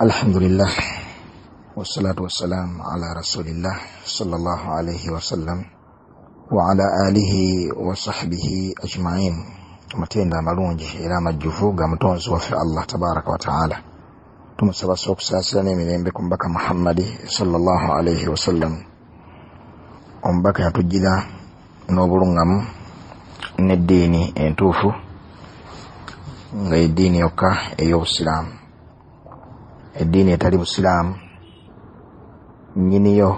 Alhamdulillah wassalatu wassalamu ala rasulillah sallallahu alayhi wa sallam wa ala alihi wa sahbihi ajma'in. Amatenda amalungi era amajjuvu ga mutonzi waffe Allah tabaraka wa ta'ala. Tumusaba okusaasira n'emirembe ku mbaka Muhammadi sallallahu alayhi wa sallam, omubaka yatujjira n'obulungamu n'eddiini entuufu nga eddiini yokka ey'Obusiraamu. Eddiini etali Busiraamu nnyiniyo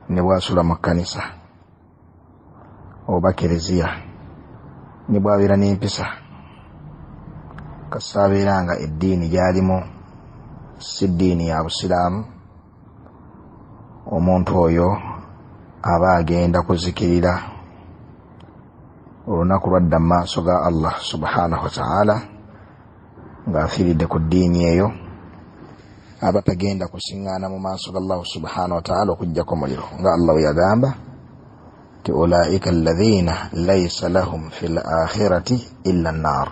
ne bwasula mu kkanisa oba kereziya ne bwabeera n'empisa kasaabeera nga eddiini gy'alimu si ddiini ya Busiraamu, omuntu oyo aba agenda kuzikirira olunaku lwadda mu maaso ga Allah subhanahu wa ta'ala ng'afiiridde ku ddiini eyo. Aba tagenda kusiŋŋaana mu maaso ga Allah subhanahu wa ta'ala okuggyako muliro nga Allah we yagamba ti ulaika alladhina laysa lahum fil akhirati illa an-nar.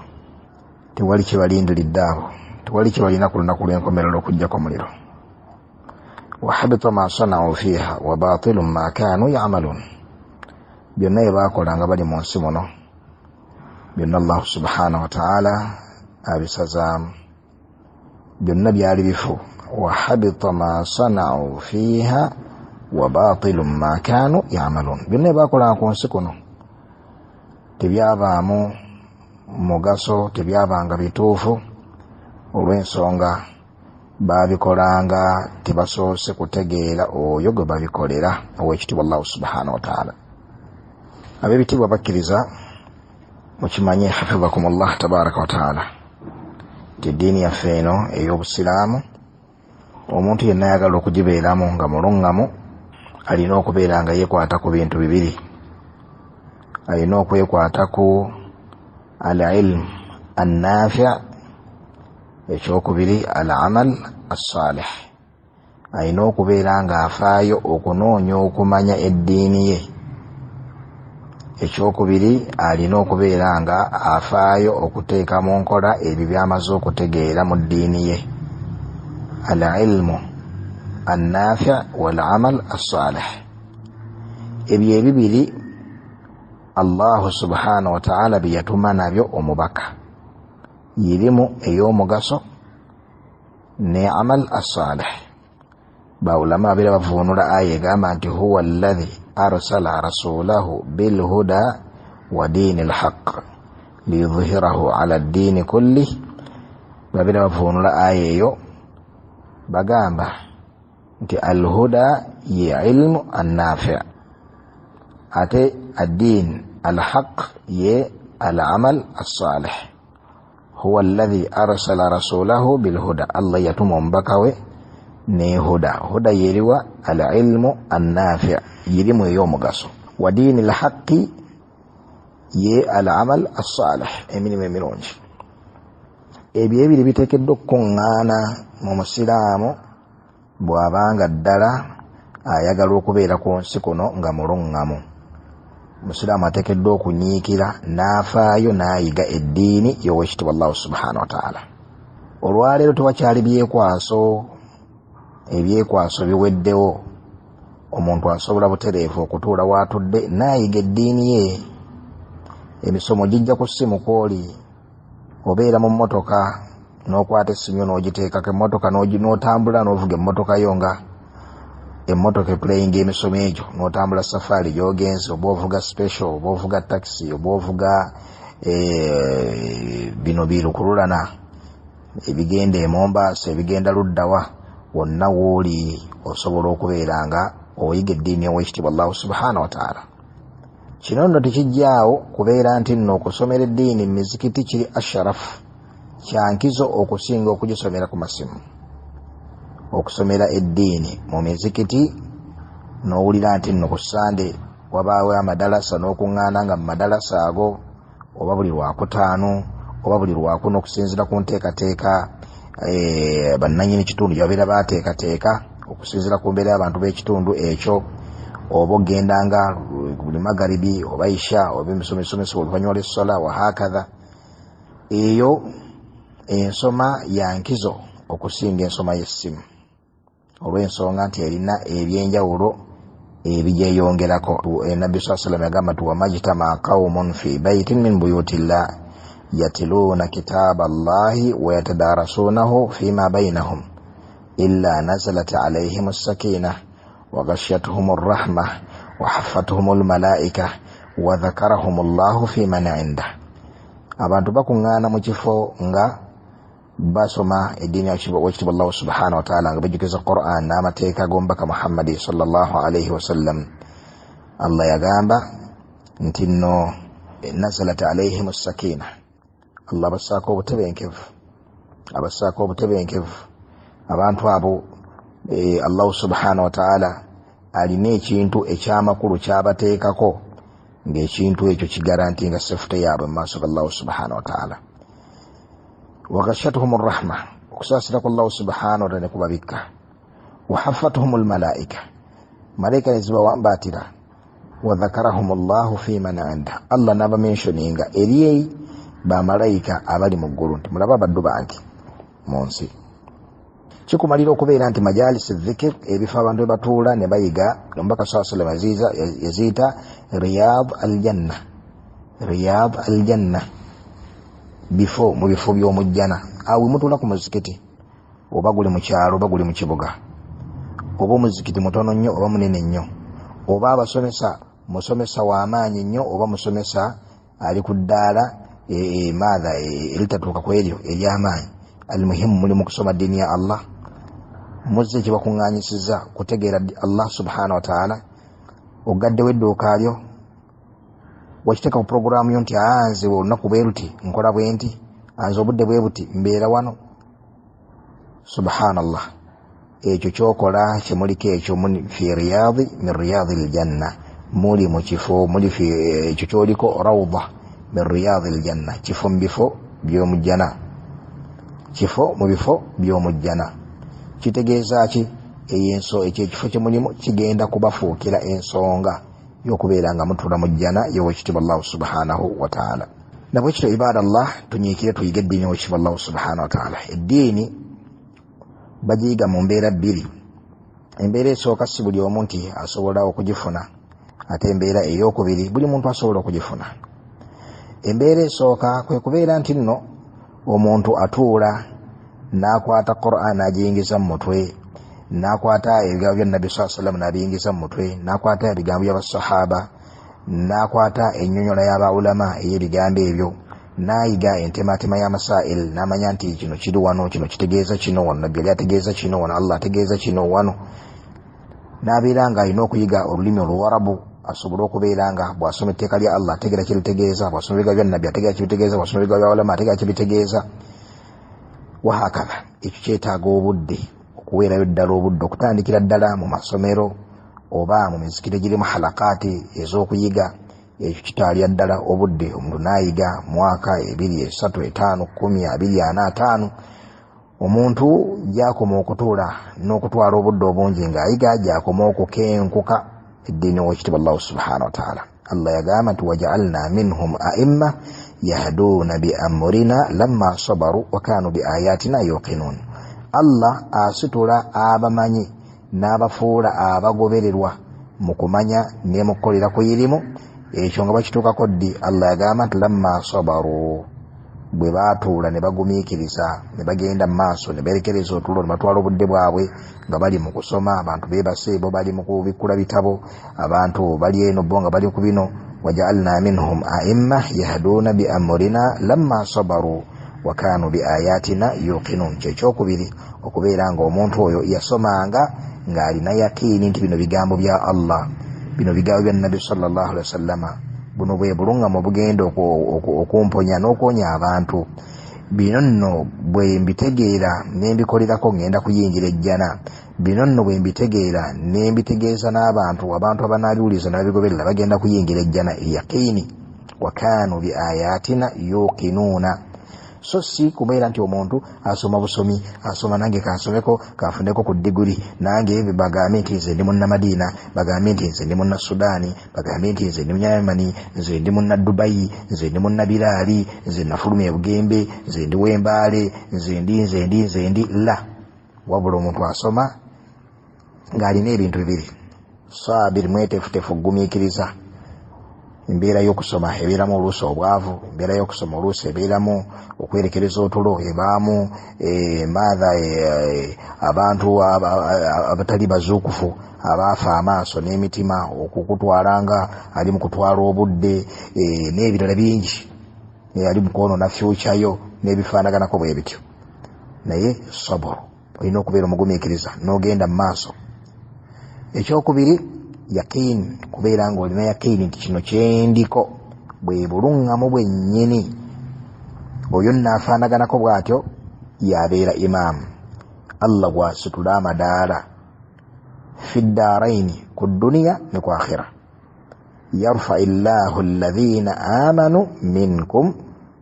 Tewali kibalindiridde abo, tewali kibalina ku lunaku lw'enkomerero okuggyako muliro. Wa habita ma sana'u fiha wa batilun ma kanu ya'malun. Byonna bye baakola nga bali mu nsi muno byonna Allah subhanahu wa ta'ala abisazaamu, byonna byali bifu. Wa habita ma sana'u fiha wa batilun ma kanu ya'malun. Byonna bye baakola ku nsi kuno tebyabaamu mugaso, tebyabanga bituufu olw'ensonga baabikolanga tebasoose kutegeera oyo gwe babikolera ow'ekitiibwa Allah subhanahu wa ta'ala. Ab'ebitiibwa bakkiriza mukimanye hafizakumullah tabaraka wa ta'ala ti eddiini yaffe eno ey'Obusiraamu omuntu yenna ayagala okugibeeramu nga mulungamu alina okubeera nga yeekwata ku bintu bibiri. Alina okwekwata ku al-ilm an-nafi', ekyokubiri al-amal as-salih. Alina okubeera nga afaayo okunoonya okumanya eddiini ye. Ekyokubiri alina okubeera nga afaayo okuteeka mu nkola ebyo by'amaze okutegeera mu ddiini ye. Al-ilmu an-nafi' wal-amal as-salih. Ebyo ebibiri Allah subhanahu wa ta'ala bye yatuma nabyo omubaka, yirimu ey'omugaso ne amal as-salih. Bawulama abeera bavuunula aya egamba nti huwa alladhi arsala rasulahu bilhuda wa diini alhaq liyudhhirahu ala ddiini kulli. Babeera bavuunula aya eyo bagamba nti alhuda ye ilmu annafi', ate addiin alhaq ye alamal assalih. Huwa alladhi arsala rasulahu bilhuda, Allah yatuma omubaka we ne huda. Huda yeriwa alilmu annafi', yirimu ey'omugaso. Wa diini alhaqi ye alamal assalih, emirimu emirungi. Ebyo ebiri biteekeddwa okukuŋŋaana mu musiraamu bw'abanga ddala ayagala okubeera ku nsi kuno nga mulungamu. Omusiraamu ateekeddwa okunyiikira n'afaayo n'ayiga eddiini y'owekitiibwa Allah subhanahu wa ta'ala. Olwaleero tewakyali byekwaso, ebyekwaso biweddewo. Omuntu asobola butereevu okutuula w'atudde n'ayiga eddiini ye. Emisomo gijja ku ssimu kw'oli. Obeera mu mmotoka n'okwata essimu n'ogiteekako emmotoka n'otambula n'ovuga emmotoka yo nga emmotoka eplayinga emisomo egyo, n'otambula safaari gy'ogenze, oba ovuga special, oba ovuga taxi, oba ovuga bino birukululana ebigenda e Mombasa, ebigenda luddawa. Wonna w'oli osobola okubeera nga oyiga eddiini y'owekitiibwa Allah subhanahu wa ta'ala. Kino nno tekijjaawo kubeera nti nno okusomera eddiini mu mizikiti kiri asharafu, kyankizo okusinga okugisomera ku masimu. Okusomera eddiini mu mizikiti n'owulira nti nno ku Sande wabaawo amadalasa n'okuŋŋaana nga mu madalasa ago oba buli Lwakutaano oba buli Lwakuna okusinziira ku nteekateeka bannannyini kitundu gye babeera baateekateeka okusinziira ku mbeera y'abantu b'ekitundu ekyo, oba ogendanga buli magaribi oba isha oba emisomesomesa oluvannyuma lw'essola wa hakadha. Eyo ensoma yankizo okusinga ensoma y'essimu olw'ensonga nti erina ebyenjawulo ebigyeyongerako. Nabbi sallallahu alayhi wa sallam yagamba nti wamajtama qaumun fi baitin min buyutillah yatluuna kitaba allahi wa yatadarasuunahu fima bainahum illa nazalat alayhim as-sakinah wa ghashiyatuhum ar-rahmah wa haffathum al-malaika wa dhakarahum allahu fi man indah. Abantu bakuŋŋaana mu kifo nga basoma eddiini y'ekitiibwa Allah subhanahu wa ta'ala nga bajjukiza Qur'an n'amateeka g'omubaka Muhammad sallallahu alayhi wa sallam. Allah yagamba nti nno nazalat alayhim as-sakina, Allah abassaako obutebenkevu. Abantu abo Allah subhanahu wa ta'ala alina ekintu ekyamakulu kyabateekako, ng'ekintu ekyo kigarantinga sefute yaabwe mu maaso ga Allah subhanahu wa ta'ala. wa ghashiyatuhum ar-rahma, okusaasira kwa Allah subhanahu wa ta'ala ne kubabikka. wa haffathum al-malaika, malaika ne zibawambaatira. wa dhakarahum Allahu fi man inda, Allah n'aba mentioninga eri bamalayika abali mu ggulu nti mulaba baddu bange mu nsi. Kikumalira okubeera nti majalisi dhikr, ebifo abantu we batuula ne bayiga, omubaka sallallahu alayhi wa sallam yaziyita riyad al-janna, bifo mu bifo by'omujjana. Awo mutuula ku muzikiti, oba guli mu kyalo oba guli mu kibuga, oba omuzikiti mutono nnyo oba munene nnyo, oba abasomesa musomesa w'amaanyi nnyo oba musomesa ali ku ddaala eritatuuka ku eryo ery'amaanyi. Almuhimu muli mu kusoma ddiini ya Allah, muzze kye bakuŋŋaanyisizza kutegeera Allah subhanahu wa ta'ala. Ogaddewo edduuka lyo wakiteeka ku puroguraamu yo nti nze olunaku bwe luti nkola bwe nti, nze obudde bwe buti mbeera wano. Subhanallah, ekyo kyokola kyemuliko ekyo fi riyadi min riyadi aljanna, muli mu kifo muli fi ekyo kyoliko rawda min riyadi aljanna, kifo mu bifo by'omujjana, kifo mu bifo by'omujjana. Kitegeeza ki? Ekyo ekifo kye mulimu kigenda kubafuukira ensonga y'okubeera nga mutuula mu jjana y'owekitiibwa Allah subhanahu wa ta'ala. Nabwe kityo ibaada Allah, tunyiikire tuyige eddiini y'owekitiibwa Allah subhanahu wa ta'ala. Eddiini bagiyiga mu mbeera bbiri. Embeera esooka si buli omu nti asobola okugifuna, ate embeera ey'okubiri buli muntu asobola okugifuna. Embeera esooka kwe kubeera nti nno omuntu atuula n'akwata Qur'an agiyingiza mu mutwe, n'akwata ebigambo bya Nabbi sallallahu alayhi wa sallam n'abiyingiza mu mutwe, n'akwata ebigambo by'abasahaba, n'akwata ennyonnyola y'abaulama ey'ebigambo ebyo, n'ayiga entematema y'amasail, n'amanya nti kino kiri wano, kino kitegeeza kino, wano Nabbi yali ategeeza kino, wano Allah ategeeza kino wano. N'abeera nga alina okuyiga olulimi Oluwarabu, asobole okubeera nga bw'asoma etteeka lya Allah ategeera kye litegeeza, bw'asoma ebigambo bya Nabbi ategeera kye bitegeeza, bw'asoma ebigambo by'abaulama ategeera kye bitegeeza. Wahakadha, ekyo kyetaaga obudde, okuweerayo ddala obudde, okutandikira ddala mu masomero oba mu mizikiti egirimu halakaati ez'okuyiga. Ekyo kitaalya ddala obudde, omuntu n'ayiga mwaka 2, 3, 5, 10, 20, 45. Omuntu gy'akoma okutuula n'okutwala obudde obungi ng'ayiga, gy'akoma okukenkuka eddiini y'owekitiibwa Allah subhanahu wa ta'ala. Allah yagamba nti waja'alna minhum a'imma yahduuna bi amrina lamma sabaru wa kanu bi ayatina yuqinun. Allah asitula abamanyi n'abafuula abagobererwa mu kumanya ne mu kukolera kuyirimu. Ekyo nga bakituukako ddi? Allah yagamba nti lamma sabaru, bwe baatuula ne bagumiikiriza ne bagenda mu maaso ne berekereza otulo ne batwala obudde bwabwe nga bali mu kusoma. Abantu beebase bo bali mu kubikkula bitabo, abantu bali eno bo nga bali ku bino. waja'alna minhum a'imma yahduuna bi amrina lamma sabaru wa kanu bi ayatina yuqinun. Kyekyokubiiri okubeera nga omuntu oyo yasomanga ng'alina yakiini nti bino bigambo bya Allah, bino bigambo bya Nabbi sallallahu alaihi wasallama, buno bwe bulungamu obugenda okumponya n'okwonya abantu. Bino nno bwe mbitegeera ne mbikolerako ngenda kuyingira ejjana. Bino nno bwe mbitegeera ne mbitegeeza n'abantu, abantu abanaabiwuliza n'ababigoberera bagenda kuyingira ejjana. Yaqiini. wa kanu bi ayatina yuqinuuna. so si kubeera nti omuntu asoma busomi, asoma nange kansomeko kanfuneko ku diguri, nange bagambe nti nze ndi munnamadiina, bagambe nti nze ndi munna Sudaani, bagambe nti nze ndi munyamani, nze ndi munna Dubai, nze ndi munna Biraali, nze nafulumya Bugembe, nze ndi Wembaale, nze ndi la. Wabula omuntu asoma ng'alina ebintu bibiri: saabiri, mweteefuteefu, gumiikiriza. Embeera y'okusoma ebeeramu oluusi obwavu, embeera y'okusoma oluusi ebeeramu okwerekereza otulo, ebaamu abantu abatali bazuukufu abaafa amaaso n'emitima, okukutwalanga ali mu kutwala obudde n'ebirala bingi, ali mu kwonoona future yo n'ebifaanaganako bwe bityo. Naye saburu, olina okubeera omugumiikiriza n'ogenda mu maaso. Ekyokubiri, yakiini, kubeera nga olina yakiini nti kino kyendiko bwe buluŋŋamu bwennyini. Oyo nnaafaanaganako bw'atyo y'abeera imaamu. Allah bw'asitula amadaala fi ddaaraini, ku dduniya ne ku akhira. yarfa illahu alladhina amanu minkum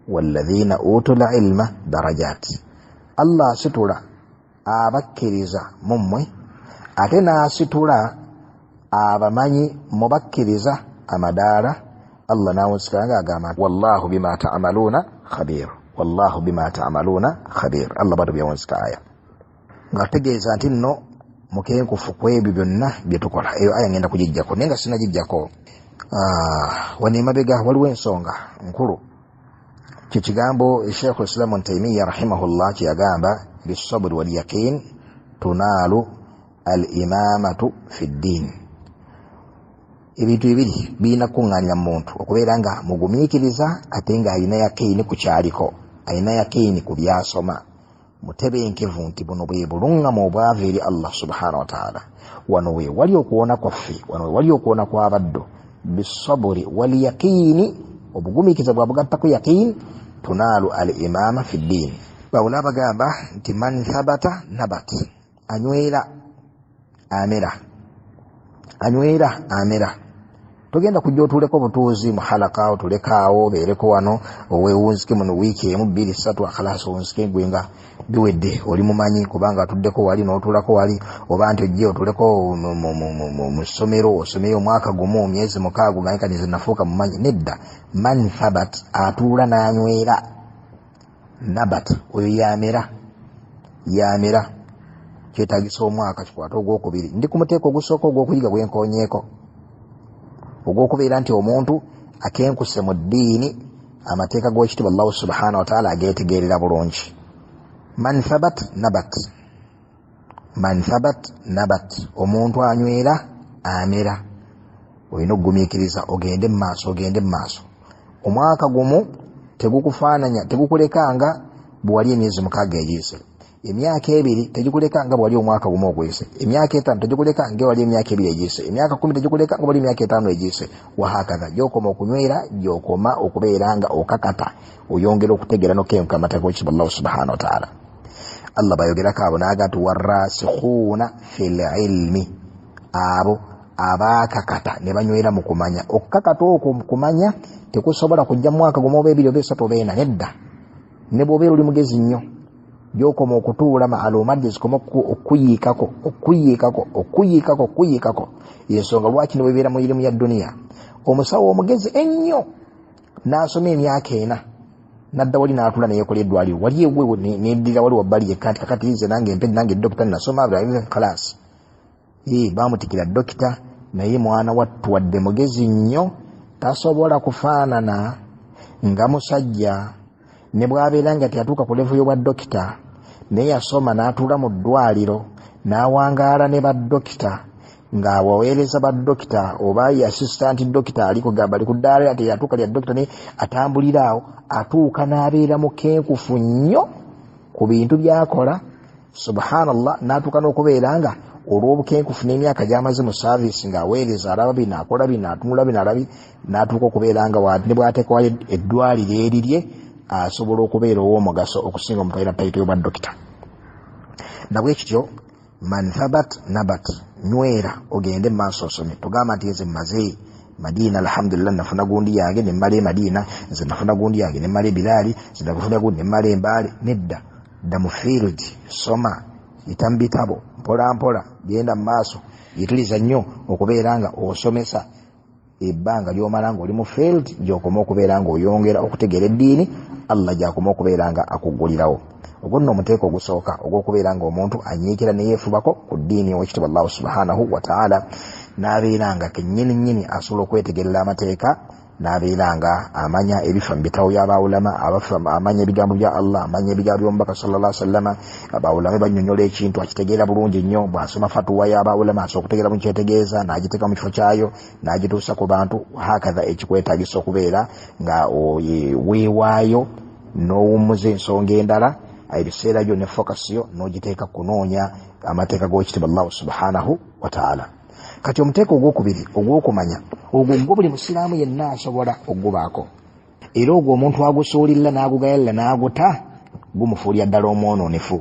walladhina utul ilma darajat. Allah asitula abakkiriza mu mmwe ate n'asitula abamanyi mu bakkiriza amadaala. Allah n'awusikanga agamba wallahu bima ta'maluna khabir, wallahu bima ta'maluna khabir. Allah bado byawunsika aya ng'ategeeza nti nno mukenkufu ku ebyo byonna bye tukola. Eyo aya ngenda kugijjako naye nga sinagijjako. Wano emabega waliwo ensonga nkulu. Kye kigambo Sheikh al-Islam Taymiyyah rahimahullah kye yagamba bisabri wal yaqin tunaalu al-imamatu fi ddin. Ebintu ebiri birina kuŋŋaanya muntu okubeera nga mugumiikiriza ate nga alina yakiini ku kyaliko, alina yakiini ku byasoma, mutebenkevu nti buno bwe buluŋŋamu obwava eri Allah subhanahu wa ta'ala. Wano we wali okuwona kwaffe, wano we wali okuwona kw'abaddu. Bisabri wal yaqiini, obugumiikiriza bwa bugatta ku yaqiini, tunaalu al imaama fi ddiin. Bawula bagamba nti man thabata nabat, anywera amera, anywera amera. Togenda kujja otuleko butuuzi mu halaka otulekaawo obeereko wano oweewunzike muno wiiki emu bbiri ssatu akhalasi owunzike gwenga biwedde oli mumanyi kubanga atuddeko wali n'otulako wali, oba nti ojje otuleko mu ssomero osomeye omwaka gumu myezi mukaaga naye kati nze nafuuka mumanyi. Nedda, man thabat atuula n'anywera, nabat oyo yamera, yamera. Kyetaagisa omwaka kikwata ogwokubiri. Ndi ku muteeko ogusooka ogw'okuyiga gwenkoonyeeko, ogw'okubeera nti omuntu akenkuse mu ddiini, amateeka g'ekitiibwa Allah subhanahu wa ta'ala ageetegeerera bulungi. Man thabat nabat, man thabat nabat, omuntu anywera amera. Olina okugumiikiriza ogende mu maaso, ogende mu maaso. Omwaka gumu tegukufaananya, tegukulekanga bwe wali emyezi mukaaga egiyise. Emyaka ebiri tegikuleka nga bwali omwaka gumu ogwise. Emyaka etaano tegikuleka nga wali emyaka ebiri egiyise. Emyaka 10 tegikuleka nga wali emyaka etaano egiyise. Wahakaza gyokoma okunywera, gyokoma okubeera nga okakata, oyongera okutegeera n'okenka amateeka g'ekitiibwa Allah subhanahu wa ta'ala. Allah bayogerako abo n'aga nti warrasikhuuna fil ilmi, abo abaakakata ne banywera mu kumanya. Okukakata okwo mu kumanya tekusobola kujja mu mwaka gumu oba ebiri oba esatu oba ena. Nedda, ne bw'obeera oli mugezi nnyo gyokoma okutuula maalumadi zikoma okuyiikako. Y'ensonga lwaki ne bwebeera mu irimu ya dduniya, omusawo omugezi ennyo n'asoma emyaka 4 n'adda wali n'atuula neyekola eddwaliro wali ewewe n'eddira wali wabbali yekka nti kakati nze nange dokita nasoma kalasi. Baamutikira dokita, naye mwana wattu wadde mugezi nnyo tasobola kufaanana nga musajja. Ne bw'abeera nga teatuuka ku levu y'obwa dokita naye yasoma n'atuula mu ddwaliro n'awangaala ne baddokita ng'awaweereza baddokita oba assistant dokita ali kugamba ali ku ddaala ate yatuuka lya dokita naye atambulira awo, atuuka n'abeera mukenkufu nnyo ku bintu by'akola. Subhanallah, n'atuuka n'okubeera nga olw'obukenkufu n'emyaka gy'amaze mu saavisi ng'aweereza alaba bino akola bino atunula bino alabi, n'atuuka okubeera nga ne bw'ateekawo eddwaliro erirye asobola okubeera ow'omugaso okusinga omuntu alina tayito y'obwa dokita. Nabwe kityo man thabat nabat, nywera ogende mu maaso osome. Tugamba nti nze mmaze Madina alhamdulillah nafuna gundi yange ne male Madina, nze nafuna gundi yange ne male Bilali, nze nafuna gundi ne male Mbale. Nedda, dda mu field, soma, yitamu bitabo, mpola mpola, genda mu maaso, yitiriza nnyo okubeera nga osomesa ebbanga ly'omala ng'oli mu field gy'okoma okubeera ng'oyongera okutegeera eddiini, Allah gy'akoma okubeera nga akuggulirawo. Ogwo nno omuteeko ogusooka ogw'okubeera ng'omuntu anyiikira ne yeefubako ku ddiini ow'ekitiibwa Allah subhanahu wa ta'ala, n'abeera nga kennyini asobola okwetegerera amateeka, n'abeera nga amanya ebifa mu bitabo by'abaulama, amanya ebigambo bya Allah, amanya ebigambo by'omubaka sallallahu alaihi wasallam. Abaulama bannyonnyola ekintu akitegeera bulungi nnyo, bw'asoma fatuwa y'abaulama asobola okutegeera mu kyetegeeza, n'agiteeka mu kifo kyayo, n'agituusa ku bantu. Hakaza ekikwetaagisa okubeera nga weewaayo n'owummuza ensonga endala, ebiseera byo ne focus yo n'ogiteeka kunoonya amateeka g'owekitiibwa Allah subhanahu wa ta'ala. Kati omuteeko ogwokubiri ogw'okumanya, ogwo buli musiraamu yenna asobola okugubaako, era ogwo omuntu agusuulirira n'agugayalira n'aguta gumufuulira ddala omwononefu.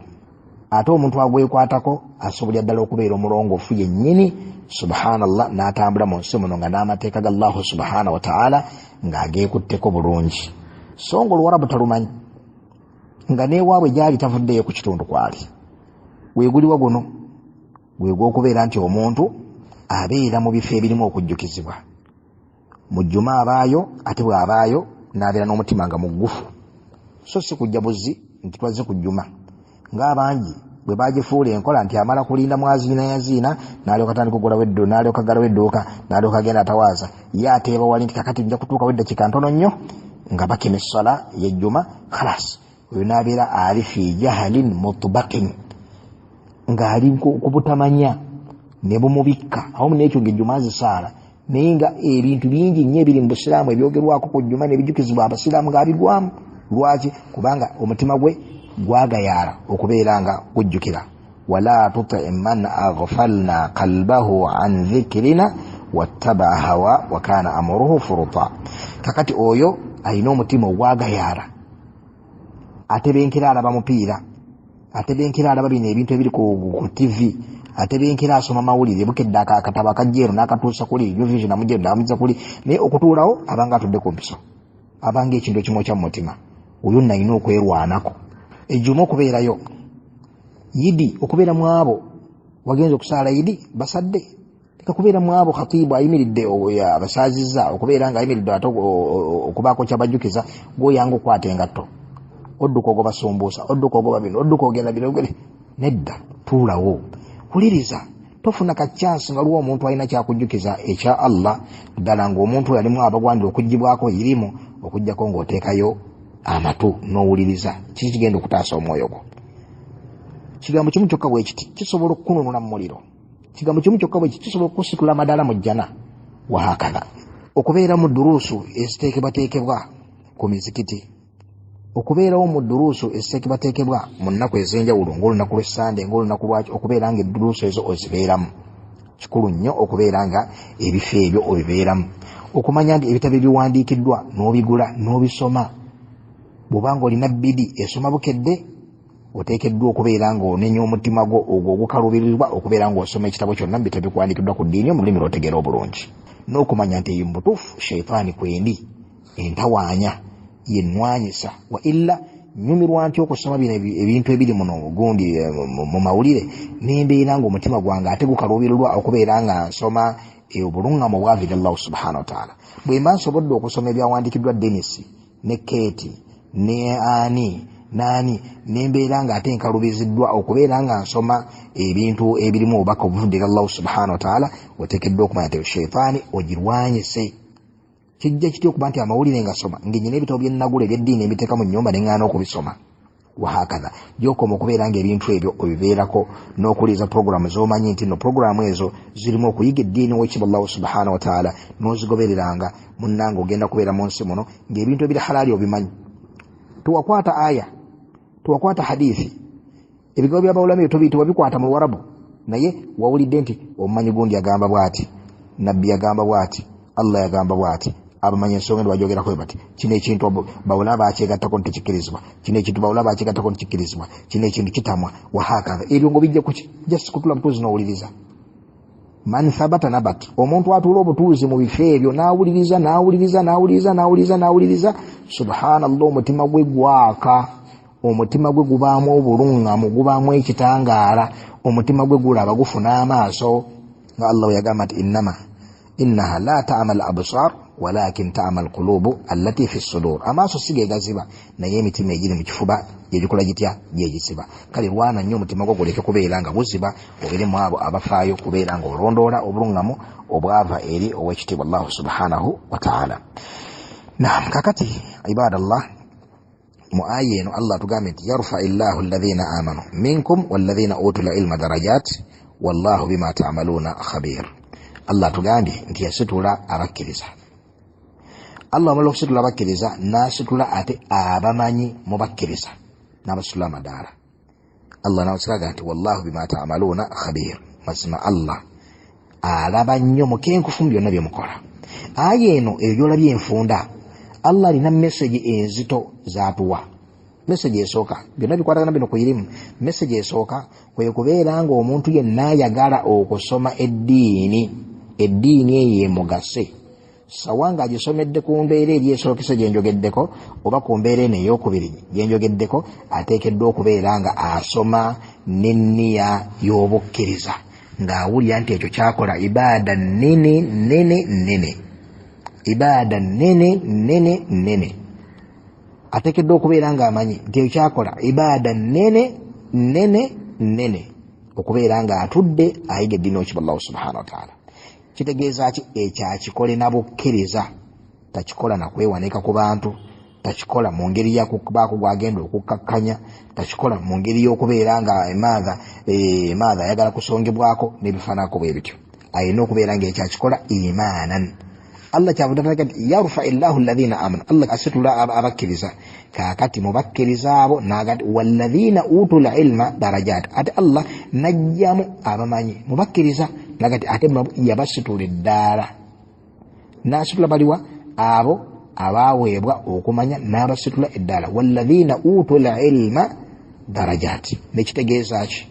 Ate omuntu agwekwatako asobolera ddala okubeera omulongoofu yennyini, subhanallah, n'atambula mu nsi muno nga n'amateeka ga Allah subhanahu wa ta'ala ng'ageekutteko bulungi. So nga Oluwarabu talumanyi, nga n'ewaabwe gyali tavuddeyo ku kitundu kwali, weeguliwa guno gwe gw'okubeera nti omuntu abeera mu bifo ebirimu okujjukizibwa. Mu jjuma abaayo, ate bw'abaayo n'abeera n'omutima nga muggufu, so si kujja buzzi nti twazze ku jjuma. Ng'abangi bwe bagifuula enkola nti amala kulinda mwaziina yaziina, n'alyoka atandika okugulawo edduuka, n'alyoka aggalawo edduuka, n'alyoka agenda atawaaza, ye ateeba wali nti kakati nja kutuukawo eddakiika ntono nnyo nga bakema essala y'ejjuma, khalas. Oyo n'abeera ali fi jahalin mutbaqin, ng'ali ku butamanya ne bumubikka awamu n'ekyo ng'ejjuma zisaala, naye nga ebintu bingi nnyo ebiri mu busiraamu ebyogerwako ku jjuma n'ebijjukizibwa abasiraamu ng'abigwamu. Lwaki? Kubanga omutima gwe gwagayaala okubeera nga gujjukira. Wala tuti man aghfalna qalbahu an dhikrina wattaba hawa wa kana amruhu furuta. Kakati oyo alina omutima ogwagayaala, atebenkera alaba mupiira, atebenkera alaba bino ebintu ebiri ku TV, atebenkera asoma mawulire, bukedde akatabo akajjeero n'akatuusa kuli Vision amujeero n'amuza kuli, naye okutuulawo abanga atudde ku mpiso, abanga ekintu ekimu kya mutima. Oyo nalina okwerwanako. Ejjuma okubeerayo, Yidi okubeera mu abo wagenze okusaala Yidi basadde, leka kubeera mu abo khatibu ayimiridde abasaazizza, okubeera nga ayimiridde ate okubaako kyabajjukiza, gw'oyanga okwata engatto, odduka ogoba sumbuusa, odduka ogoba bino, odduka ogenda bino. Nedda, tuulawo, wuliriza. Tofuna ka chance nga luwa omuntu alina kyakujjukiza ekya Allah, ddala ng'omuntu yalimu abagwanira okuggyibwako irimu, okuggyako ng'oteekayo amatu n'owuliriza. Kiki kigenda okutaasa omwoyo gwo? Kigambo kimu kyokka bwe kiti kisobola okukununula mu muliro. Kigambo kimu kyokka bwe kiti kisobola okukusitula amadala mu jjana. Wahakala okubeera mu duruusu eziteekebwateekebwa ku mizikiti, okubeerawo mu duruusu eziteekebwateekebwa mu nnaku ez'enjawulo ng'olunaku lw'Essande, ng'olunaku lwaki, okubeera nga edduruusu ezo ozibeeramu. Kikulu nnyo okubeera nga ebifo ebyo obibeeramu. Okumanya nga ebitabo ebiwandiikiddwa n'obigula n'obisoma. Bw'obanga olina bbidi esoma bukedde, oteekeddwa okubeera ng'onenya omutima gwo ogwo ogukaluubirirwa okubeera ng'osoma ekitabo kyonna mu bitabo ebikuwandiikiddwa ku ddiini mu lulimi lw'otegeera obulungi. N'okumanya nti eyo mu butuufu sheitaani kwendi, entawaanya yennwanyisa. Wa illa nyumirwa nti okusoma bino ebintu ebiri muno gundi mu mawulire n'embeera ng'omutima gwange ate gukaluubirirwa okubeera nga nsoma obuluŋŋamu obwaviira Allah subhanahu wa ta'ala. Bwe mba nsobodde okusoma ebyawandiikiddwa Dennis ne Kate ne Ani nani n'embeera nga ate nkalubiziddwa okubeera nga nsoma ebintu ebirimu obubaka obuvudde Allah subhanahu wa ta'ala, oteekeddwa okumanya nti sheitaani ogirwanyise. Kijja kitya okuba nti amawulire nga soma ng'enyina ebitabo bye nnagula eby'eddiini ebiteeka mu nnyumba ne ŋŋaana okubisoma? Wahakadha gy'okoma okubeera ng'ebintu ebyo obibeerako n'okuliza programu z'omanyi nti no programu ezo zirimu okuyiga eddiini w'ekitiibwa Allah subhanahu wa ta'ala, n'ozigobereranga munnange ogenda kubeera mu nsi muno ng'ebintu ebiri halaali obimanyi. Tuwakwata aya, tuwakwata hadithi, ebigambo by'abawulamu ebyo tobiyitibwa bikwata mu Luwarabu, naye wawulidde nti omumanyi gundi agamba bw'ati, nabbi yagamba bw'ati, Allah yagamba bw'ati, abamanyi ensonga ndibagyogerako bati, kino ekintu bawulaba bakyegattako ntekikkirizibwa, kino ekintu bawulaba bakyegattako ntekikkirizibwa, kino ekintu kitamwa. Wahakadha ebyo ng'obijja kuki? Just kutula butuuzi n'owuliriza. man thabata nabat, omuntu atuula obutuuzi mu bifo ebyo n'awuliriza, subhanallah, omutima gwe gwaka, omutima gwe gubaamu obulungamu, gubaamu ekitangaala, omutima gwe gulaba gufuna amaaso nga Allah yagamba nti innaha la ta'mal absar walakin ta'mal qulubu allati fi sudur. Amaaso si gegaziba naye emitima egiri mu kifuba gyegikola gitya, gyegisiba. Kale lwana nnyo omutima gwo guleke kubeera nga guziba, obeere mu abo abafaayo kubeera nga olondoola obulungamu obwava eri ow'ekitiibwa Allah subhanahu wa ta'ala. Naam, kakati ibadallah, mu aya eno Allah tugambe nti yarfa illahu alladhina amanu minkum walladhina utul ilma darajat wallahu bima ta'maluna khabir. Allah tugambye nti yasitula abakkiriza. Allah amala okusitula abakkiriza n'asitula ate abamanyi mu bakkiriza n'abasitula amadaala. Allah n'awasiraga nti wallahu bima ta'maluna khabir, mazima Allah alaba nnyo mukenkufu mu byonna bye mukola. Aya eno ebyolabye enfunda, Allah alina message enzito z'atuwa. Message esooka, byonna bikwatagana bino ku irimu. Message esooka kwe kubeera nga omuntu yenna ayagala okusoma eddiini eyo emugase, sawa nga agisomedde ku mbeera eri esookese gye njogeddeko oba ku mbeera eno ey'okubiri gye njogeddeko, ateekeddwa okubeera nga asoma n'enniya y'obukkiriza, ng'awulira nti ekyo kyakola ibaada nnene. Ibaada nnene. Ateekeddwa okubeera ng'amanyi nti ekyo kyakola ibaada nnene, okubeera ng'atudde ayiga eddiini y'ekitiibwa Allah subhanahu wa ta'ala. Kitegeeza ki? Ekyakikole na bukkiriza, takikola na kwewanika ku bantu, takikola mu ngeri yakubaako gwagenda okukkakkanya, takikola mu ngeri y'okubeera nga emaadha ayagala kusongebwako n'ebifaanako bwe bityo. Alina okubeera ng'ekyakikola imaanan. Allah kyavudde atalaga nti yarfa illahu alladhina amanu, Allah asitula abakkiriza. Kaakati mu bakkiriza abo n'agati walladhina utul ilma darajat, ate Allah najjamu abamanyi mu bakkiriza n'agati ate yabasitula eddaala. N'asitula baliwa? Abo abaaweebwa okumanya n'abasitula eddaala. Walladhina utul ilma darajat, nekitegeeza ki?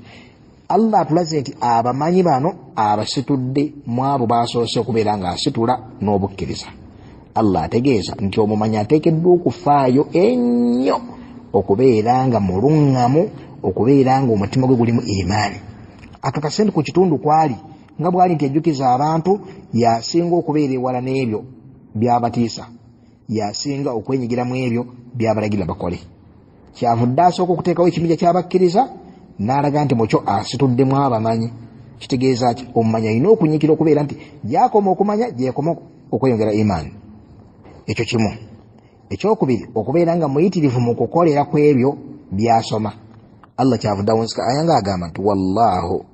Allah atulaze nti abamanyi bano abasitudde mu abo baasoose okubeera ng'asitula n'obukkiriza. Allah ategeeza nti omumanyi ateekeddwa okufaayo ennyo okubeera nga mulungamu, okubeera nga omutima gwe gulimu imaani. Akakase nti ku kitundu kwali nga bwali nti ejjukiza abantu, yasinga okubeera ewala n'ebyo byabatiisa, yasinga okwenyigira mu ebyo byabalagira bakole. Kyavudde asooka okuteekawo ekibinja ky'abakkiriza n'alaga nti mukyo asituddemu abamanyi. Kitegeeza ki? Omumanyi alina okunyikira okubeera nti gyakoma okumanya gyekoma okweyongera imaani. Ekyo kimu. Ekyokubiri, okubeera nga muyitirivu mu kukolera ku ebyo by'asoma. Allah kyavudde awunsika aya ng'agamba nti wallahu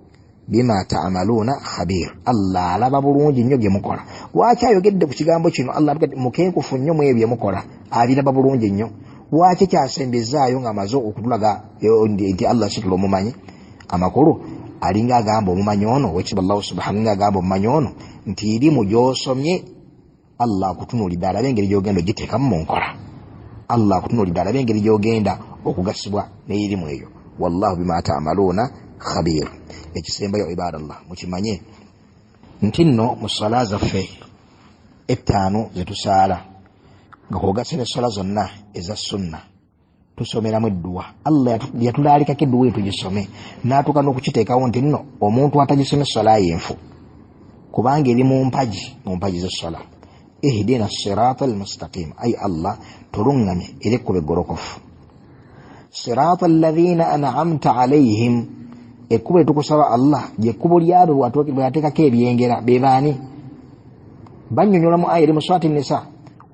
bima ta'maluna khabir, Allah alaba bulungi nnyo bye mukola. Lwaki ayogedde ku kigambo kino? Allah avuga nti mukenkufu nnyo mu ebyo bye mukola, abiraba bulungi nnyo. Lwaki kyasembezaayo ng'amaze okutulaga nti Allah asitula omumanyi? Amakulu alinga agamba omumanyi ono wekitiibwa Allah subhanahu ng'agamba omumanyi ono nti irimu gy'osomye Allah akutunuulidde alabe engeri gy'ogenda ogiteekamu mu nkola. Allah akutunuulidde alabe engeri gy'ogenda okugasibwa n'erimu eyo. Wallahu bima ta'maluna khabir. Ekisembayo ibadallah mukimanye nti nno mu ssala zaffe ettaano ze tusaala nga kwogasa n'essala zonna eza sunna tusomeramu edduwa. Allah yatulaalikako edduwa eyo tugisome, n'atuuka n'okukiteekawo nti nno omuntu atagisoma essala yenfu, kubanga eri mu mpagi z'essala. Ihdina sirata almustaqim, ay Allah tulungamye eri ekkubo eggolokofu. Sirata alladhina an'amta alayhim, ekkubo etukusaba Allah gyekkubo lyabo bwe yateekako ebyengera. Be baani? Bannyonnyola mu aya eri mu surati Nisa,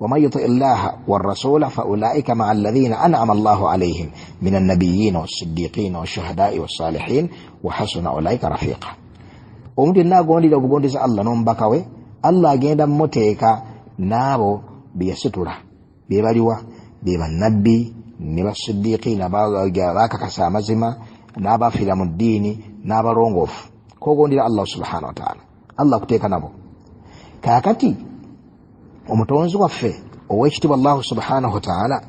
ومن يطع الله والرسول فأولئك مع الذين أنعم الله عليهم من النبيين والصديقين والشهداء والصالحين وحسن أولئك رفيقا. omuntu yenna agondera obugondeza Allah n'omubaka we, Allah agenda mmuteeka n'abo bye yasitula. Be baliwa? Be bannabbi ne basiddiiqi n'abaakakasa amazima n'abafiira mu ddiini n'abalongoofu. Kogondera Allah subhanahu wa ta'ala, Allah akuteeka nabo. Kaakati omutonzi waffe ow'ekitiibwa Allah subhanahu wa ta'ala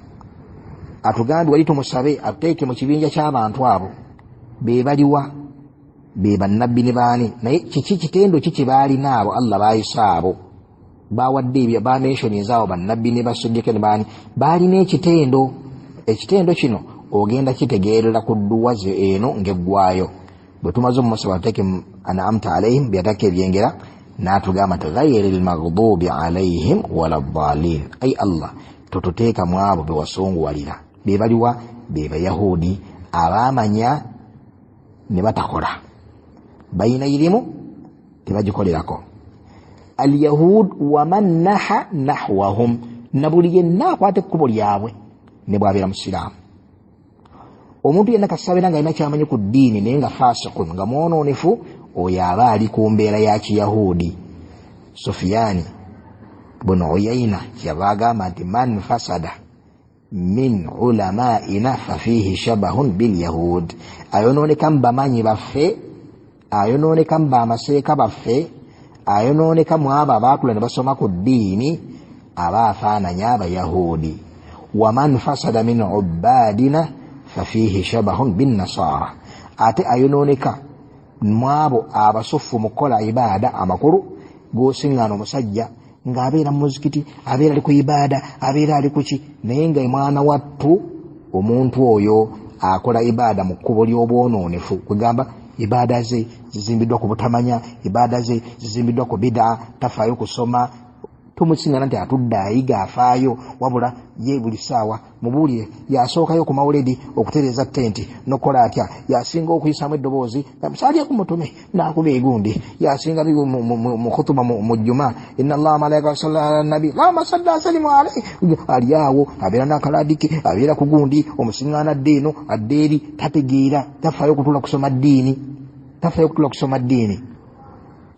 atugambye wali tumusabe atuteeke mu kibinja ky'abantu abo. Be baliwa? be bannabbi ne baani naye kiki kitendo kiki baali naabo Allah baayisaabo bawadde ebyo bamenshoni zaawo bannabbi ne basujjeko ne baani baali n'ekitendo ekitendo kino ogenda kitegeerera ku dduwa ze eno ng'eggwayo bwe tumaze omumusaba ateke an'amta alayhim byatake ebyengera n'atugamba nti ghayril maghdubi alayhim wala ddaalin ay Allah totuteeka mu abo be wasunguwalira be baliwa be bayahudi abaamanya ne batakola bayina irimu tebagikolerako alyahud waman naha nahwahum na buli yenna akwata ekkubo lyabwe ne bw'abeera musiraamu omuntu yenna kasabeera nga alina kyamanyi ku ddiini naye nga fasikun nga mwonoonefu oyo aba ali ku mbeera ya kiyahudi Sufyaani bunu Uyayna kyava agamba nti man fasada min ulamaina fafihi shabahun bilyahud ayonooneka mu bamanyi baffe ayonooneka mu bamaseeka baffe ayonooneka mu abo abaakula ne basoma ku ddiini aba afaananya abayahudi waman fasada min ubadina fafihi shabahun binnasara ate ayonooneka mu abo abasufu mu kukola ibaada amakulu g'osiŋŋaana omusajja ng'abeera mu muzikiti abeera ali ku ibaada abeera ali ku ki naye nga mwana wattu omuntu oyo akola ibaada mu kkubo ly'obwonoonefu kwegamba ibaada ze zizimbiddwa ku butamanya ibaada ze zizimbiddwa ku bida tafaayo kusoma tumusiŋŋana nti atudde ayiga afaayo wabula ye buli ssaawa mubuulire yasookayo ku mawuledi okutereeza tenti nokukola atya yasinga okuyisaamu eddoboozi musaaliaku mutume n'akuba egundi yasinga mu khutuba mu jjuma inna allaha malaika yusalluna ala nabi allahumma salli wa sallim alayhi ali awo abeera n'akaladiki abeera ku gundi omusiŋŋaana adde eno adde eri tategeera tafaayo kutula kusoma ddiini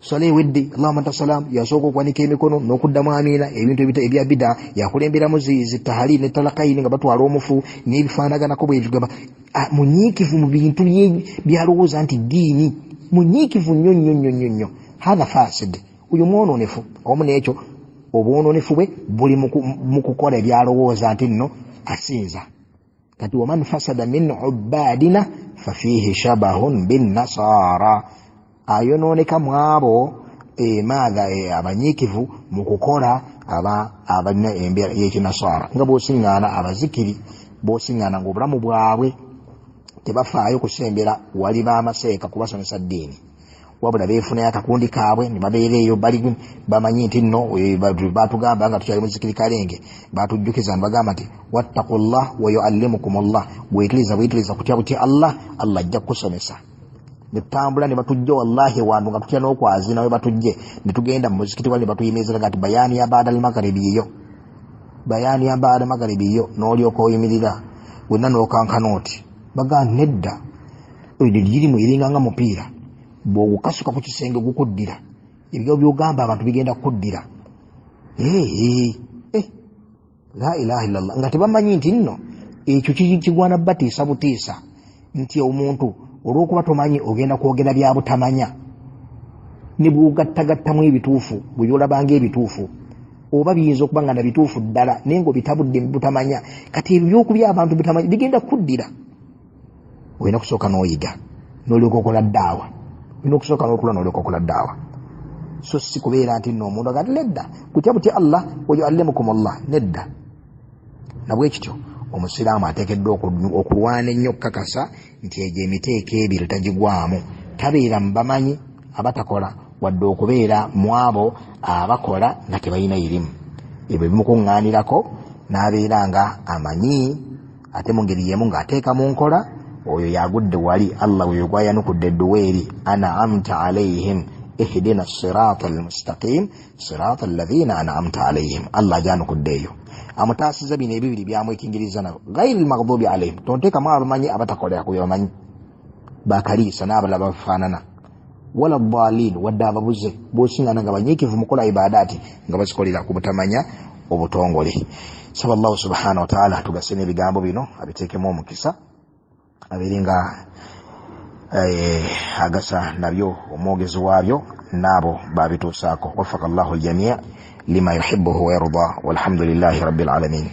swala ewedde allahumma anta salam yasooka okwanika emikono n'okuddamu amiina ebintu ebya bida yakulemberamu zitahalii ne talakaini nga batwala omufu n'ebifaanaganako bwe bigamba munyiikivu mu bintu byalowooza nti ddiini munyiikivu nnyo hatha fasid oyo mwonoonefu omu n'ekyo obwonoonefu bwe buli mu kukola ebyalowooza nti nno asinza kati waman fasada min ubadina fafihi shabahun binnasara ayonooneka mu abo abanyiikivu mu kukola abalina embeera y'ekinasara nga bw'osiŋŋaana abazikiri bw'osiŋŋaana ng'obulamu bwabwe tebafaayo kusembera wali b'amaseeka kubasomesa ddiini wabula beefunayo akakundi kaabwe ne babeera eyo bali bamanyi nti nno batugamba nga tukyali muzikiri kalenge batujjukiza ne bagamba nti wattaqullah wa yuallimukumullah bweyitiriza kutya butya Allah ajja kukusomesa netambula ne batujja wallahi wantu nga tutya n'okwazina we batujje ne tugenda mu muzikiti wali ne batuyimirizanga ati bayani ya baada al-magharibi yo n'olyoka oyimirira wenna n'okankana oti bagamba nedda oyo lirimu iringanga mupiira bw'ogukasuka ku kisenge gukuddira ebyo byogamba abantu bigenda kukuddira la ilaha illallah nga tebamanyi nti nno ekyo kigwana batiisa butiisa nti omuntu olw'okuba tomanyi ogenda kwogera bya butamanya ne bw'ogattagattamu ebituufu bwe byolabanga ebituufu oba biyinza okuba nga na bituufu ddala naye ng'obitabudde mu butamanya kati ebyo byokubya abantu bitamanyi bigenda kuddira olina kusooka n'oyiga n'olyoka okola ddaawa olina okusooka n'otula n'olyoka okola ddaawa so si kubeera nti nno omuntu agati nedda kutya butya Allah wa yuallimukumullah nedda nabwekityo omusiraamu ateekeddwa okulwana ennyo okukakasa nti egyo emiteeko ebiri tagigwamu tabeera mu bamanyi abatakola wadde okubeera mu abo abakola nga tebalina irimu ebyo bimukuŋŋaanirako n'abeera nga amanyi ate mu ngeri yemu ng'ateeka mu nkola oyo yagudde wali Allah weyo gwayanukudde edduweeri an'amta alayhim ihdina sirata almustaqim sirata alladhina an'amta alayhim Allah ajanukudde eyo amutaasiza bino ebibiri byamwekingiriza nabo ghayril maghdubi alayhim tonteekamu abamanyi abatakolera ku byabamanyi bakaliisa n'abalala bafaanana wala ddaalin wadde ababuze bw'osiŋŋaana nga banyiikivu mukola ibaadaati nga bazikolera ku butamanya obutongole. Saba Allahu subhanahu wa ta'ala tugase n'ebigambo bino abiteekemu omukisa abeere nga agasa nabyo omwogezi waabyo n'abo babituusaako. Waffaka Allahu aljamii lima yuhibbuhu wa yarda walhamdulillahi rabbil alamin.